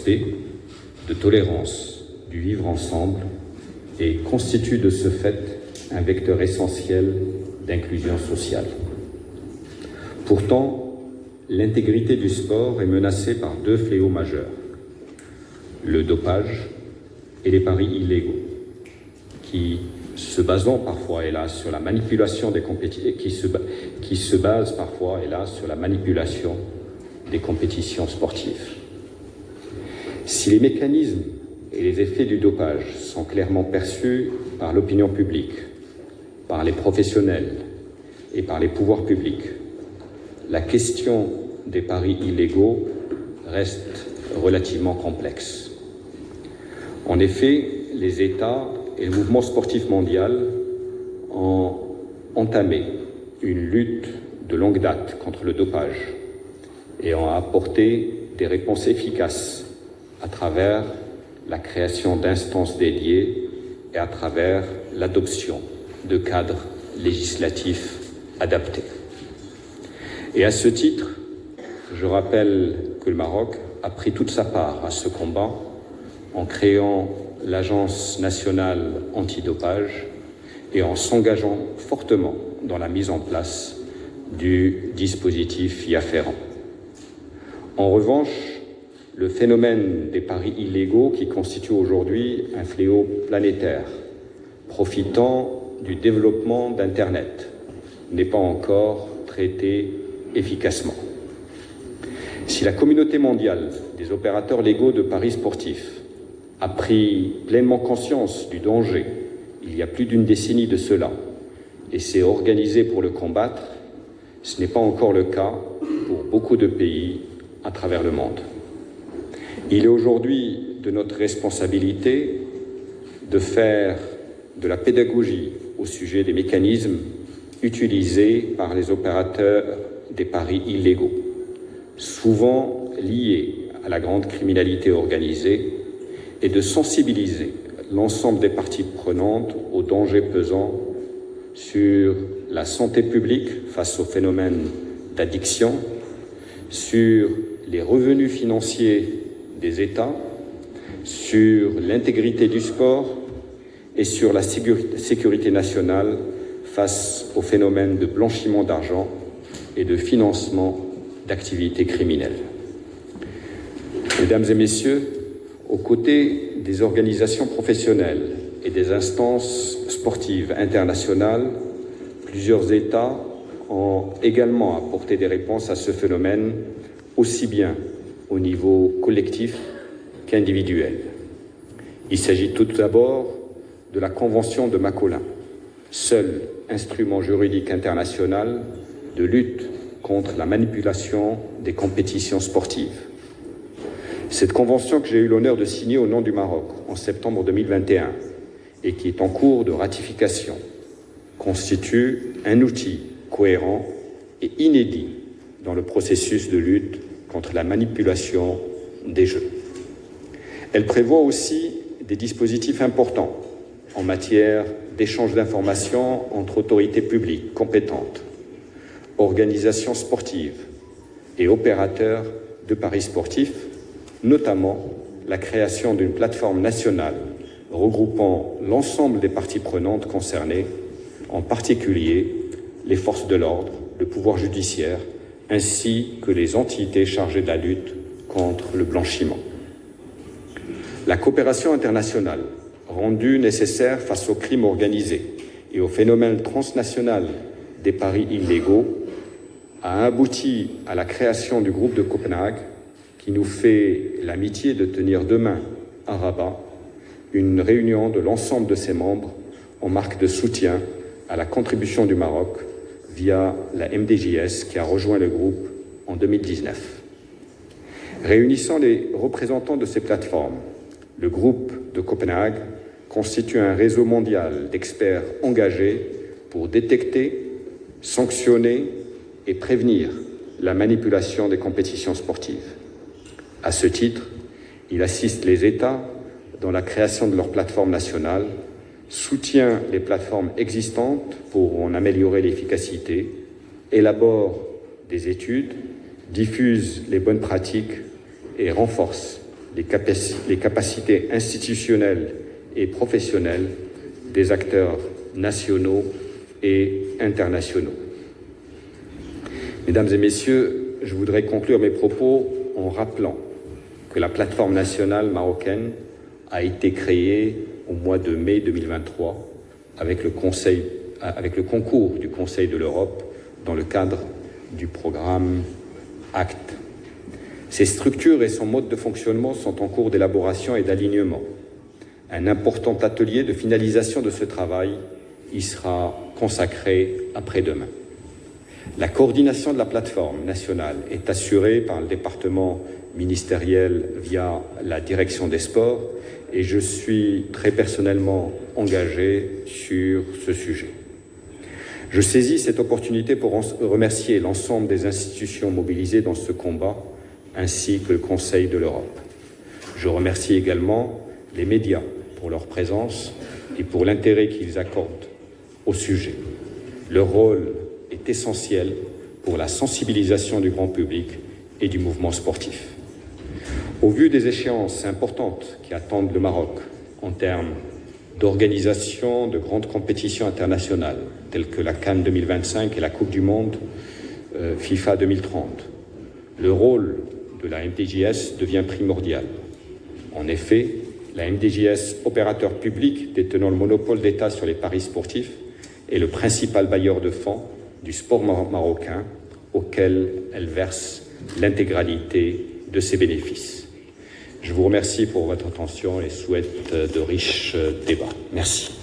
respect, de tolérance, du vivre ensemble et constitue de ce fait un vecteur essentiel d'inclusion sociale. Pourtant, l'intégrité du sport est menacée par deux fléaux majeurs, le dopage et les paris illégaux, qui se basant parfois, hélas, sur la manipulation des qui se basent parfois, hélas, sur la manipulation des compétitions sportives. Si les mécanismes et les effets du dopage sont clairement perçus par l'opinion publique, par les professionnels et par les pouvoirs publics, la question des paris illégaux reste relativement complexe. En effet, les États et le mouvement sportif mondial ont entamé une lutte de longue date contre le dopage et ont apporté des réponses efficaces à travers la création d'instances dédiées et à travers l'adoption de cadres législatifs adaptés. Et à ce titre, je rappelle que le Maroc a pris toute sa part à ce combat en créant l'Agence nationale antidopage et en s'engageant fortement dans la mise en place du dispositif y afférent. En revanche, le phénomène des paris illégaux, qui constitue aujourd'hui un fléau planétaire, profitant du développement d'Internet, n'est pas encore traité efficacement. Si la communauté mondiale des opérateurs légaux de paris sportifs a pris pleinement conscience du danger il y a plus d'une décennie de cela et s'est organisée pour le combattre, ce n'est pas encore le cas pour beaucoup de pays à travers le monde. Il est aujourd'hui de notre responsabilité de faire de la pédagogie au sujet des mécanismes utilisés par les opérateurs des paris illégaux, souvent liés à la grande criminalité organisée, et de sensibiliser l'ensemble des parties prenantes aux dangers pesant sur la santé publique face au phénomène d'addiction, sur les revenus financiers des États, sur l'intégrité du sport et sur la sécurité nationale face au phénomène de blanchiment d'argent et de financement d'activités criminelles. Mesdames et messieurs, aux côtés des organisations professionnelles et des instances sportives internationales, plusieurs États ont également apporté des réponses à ce phénomène, aussi bien au niveau collectif qu'individuel. Il s'agit tout d'abord de la Convention de Macolin, seul instrument juridique international de lutte contre la manipulation des compétitions sportives. Cette convention que j'ai eu l'honneur de signer au nom du Maroc en septembre 2021 et qui est en cours de ratification constitue un outil cohérent et inédit dans le processus de lutte contre la manipulation des jeux. Elle prévoit aussi des dispositifs importants en matière d'échange d'informations entre autorités publiques compétentes, organisations sportives et opérateurs de paris sportifs, notamment la création d'une plateforme nationale regroupant l'ensemble des parties prenantes concernées, en particulier les forces de l'ordre, le pouvoir judiciaire, ainsi que les entités chargées de la lutte contre le blanchiment. La coopération internationale, rendue nécessaire face aux crimes organisés et au phénomène transnational des paris illégaux, a abouti à la création du groupe de Copenhague, qui nous fait l'amitié de tenir demain à Rabat une réunion de l'ensemble de ses membres en marque de soutien à la contribution du Maroc via la MDJS qui a rejoint le groupe en 2019. Réunissant les représentants de ces plateformes, le groupe de Copenhague constitue un réseau mondial d'experts engagés pour détecter, sanctionner et prévenir la manipulation des compétitions sportives. À ce titre, il assiste les États dans la création de leurs plateformes nationales, soutient les plateformes existantes pour en améliorer l'efficacité, élabore des études, diffuse les bonnes pratiques et renforce les capacités institutionnelles et professionnelles des acteurs nationaux et internationaux. Mesdames et messieurs, je voudrais conclure mes propos en rappelant que la plateforme nationale marocaine a été créée au mois de mai 2023 avec le concours du Conseil de l'Europe dans le cadre du programme ACT. Ces structures et son mode de fonctionnement sont en cours d'élaboration et d'alignement. Un important atelier de finalisation de ce travail y sera consacré après-demain. La coordination de la plateforme nationale est assurée par le département ministériel via la direction des sports et je suis très personnellement engagé sur ce sujet. Je saisis cette opportunité pour remercier l'ensemble des institutions mobilisées dans ce combat ainsi que le Conseil de l'Europe. Je remercie également les médias pour leur présence et pour l'intérêt qu'ils accordent au sujet. Leur rôle est essentiel pour la sensibilisation du grand public et du mouvement sportif. Au vu des échéances importantes qui attendent le Maroc en termes d'organisation de grandes compétitions internationales telles que la CAN 2025 et la Coupe du Monde FIFA 2030, le rôle de la MDJS devient primordial. En effet, la MDJS, opérateur public détenant le monopole d'État sur les paris sportifs, est le principal bailleur de fonds du sport marocain auquel elle verse l'intégralité de ses bénéfices. Je vous remercie pour votre attention et souhaite de riches débats. Merci.